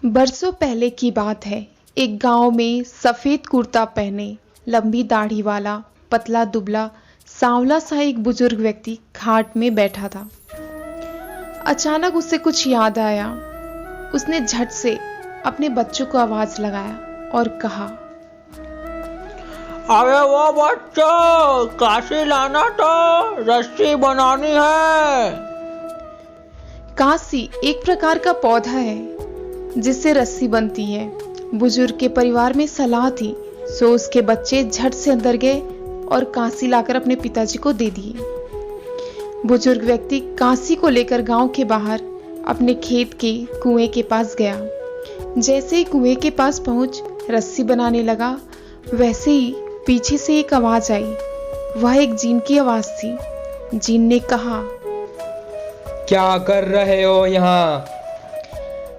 बरसों पहले की बात है। एक गांव में सफेद कुर्ता पहने, लंबी दाढ़ी वाला, पतला दुबला, सांवला सा एक बुजुर्ग व्यक्ति खाट में बैठा था। अचानक उसे कुछ याद आया। उसने झट से अपने बच्चों को आवाज लगाया और कहा, अरे वो बच्चों, काशी लाना तो रस्सी बनानी है। कासी एक प्रकार का पौधा है जिससे रस्सी बनती है। बुजुर्ग के परिवार में सलाह थी, सो उसके बच्चे झट से अंदर गए और कांसी लाकर अपने पिताजी को दे दिए। बुजुर्ग व्यक्ति कांसी को लेकर गांव के बाहर अपने खेत के कुएं के पास गया। जैसे ही कुएं के पास पहुंच रस्सी बनाने लगा, वैसे ही पीछे से एक आवाज आई। वह एक जीन की आवाज थी। जीन ने कहा, क्या कर रहे हो यहाँ?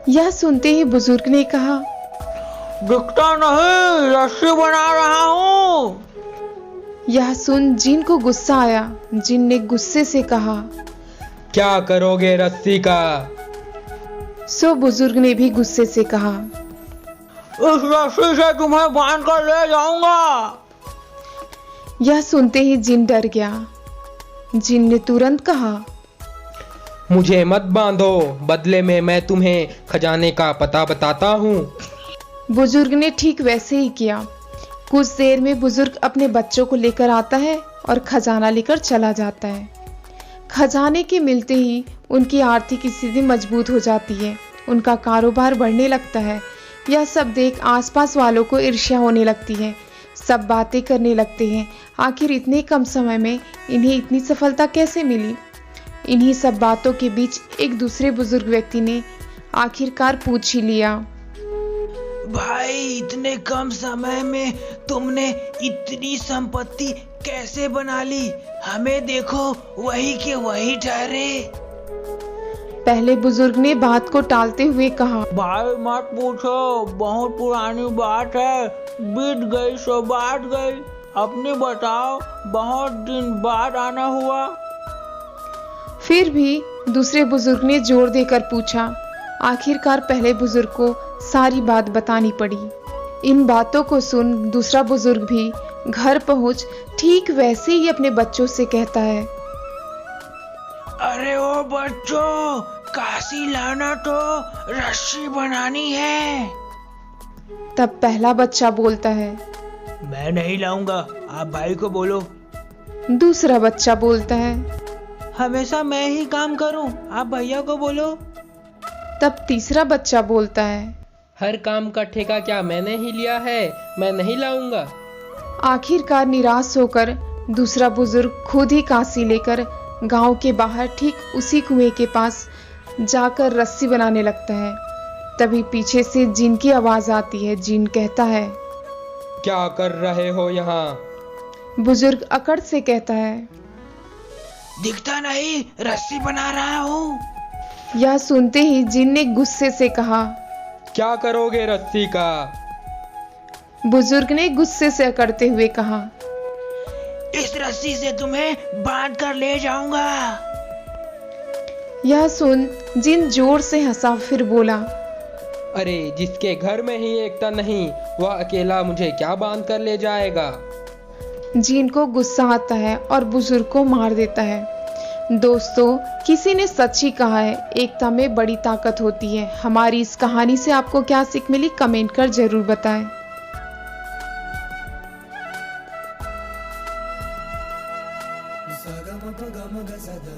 यह सुनते ही बुजुर्ग ने कहा, दिखता नहीं, रस्सी बना रहा हूँ। यह सुन जीन को गुस्सा आया। जीन ने गुस्से से कहा, क्या करोगे रस्सी का? सो बुजुर्ग ने भी गुस्से से कहा, इस रस्सी से तुम्हें बांध कर ले जाऊंगा। यह सुनते ही जिन डर गया। जिन ने तुरंत कहा, मुझे मत बांधो, बदले में मैं तुम्हें खजाने का पता बताता हूँ। बुजुर्ग ने ठीक वैसे ही किया। कुछ देर में बुजुर्ग अपने बच्चों को लेकर आता है और खजाना लेकर चला जाता है। खजाने के मिलते ही उनकी आर्थिक स्थिति मजबूत हो जाती है, उनका कारोबार बढ़ने लगता है। यह सब देख आसपास वालों को ईर्ष्या होने लगती है। सब बातें करने लगते हैं, आखिर इतने कम समय में इन्हें इतनी सफलता कैसे मिली। इन्हीं सब बातों के बीच एक दूसरे बुजुर्ग व्यक्ति ने आखिरकार पूछ ही लिया, भाई, इतने कम समय में तुमने इतनी संपत्ति कैसे बना ली? हमें देखो, वही के वही ठहरे। पहले बुजुर्ग ने बात को टालते हुए कहा, भाई मत पूछो, बहुत पुरानी बात है, बीत गई सो बात गई। अपनी बताओ, बहुत दिन बाद आना हुआ। फिर भी दूसरे बुजुर्ग ने जोर देकर पूछा। आखिरकार पहले बुजुर्ग को सारी बात बतानी पड़ी। इन बातों को सुन दूसरा बुजुर्ग भी घर पहुंच ठीक वैसे ही अपने बच्चों से कहता है, अरे ओ बच्चों, काशी लाना तो रस्सी बनानी है। तब पहला बच्चा बोलता है, मैं नहीं लाऊंगा, आप भाई को बोलो। दूसरा बच्चा बोलता है, हमेशा मैं ही काम करूं, आप भैया को बोलो। तब तीसरा बच्चा बोलता है, हर काम का ठेका क्या मैंने ही लिया है? मैं नहीं लाऊंगा। आखिरकार निराश होकर दूसरा बुजुर्ग खुद ही कांसी लेकर गांव के बाहर ठीक उसी कुएं के पास जाकर रस्सी बनाने लगता है। तभी पीछे से जिन की आवाज आती है। जिन कहता है, क्या कर रहे हो यहाँ? बुजुर्ग अकड़ से कहता है, दिखता नहीं, रस्सी बना रहा हूँ। यह सुनते ही जिन ने गुस्से से कहा, क्या करोगे रस्सी का? बुजुर्ग ने गुस्से से अकड़ते हुए कहा, इस रस्सी से तुम्हें बांध कर ले जाऊंगा। यह सुन जिन जोर से हंसा, फिर बोला, अरे, जिसके घर में ही एकता नहीं, वह अकेला मुझे क्या बांध कर ले जाएगा? जिन को गुस्सा आता है और बुजुर्ग को मार देता है। दोस्तों, किसी ने सच ही कहा है, एकता में बड़ी ताकत होती है। हमारी इस कहानी से आपको क्या सीख मिली, कमेंट कर जरूर बताएं। Sa ga ma pa ga ma ga sa da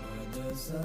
ma da sa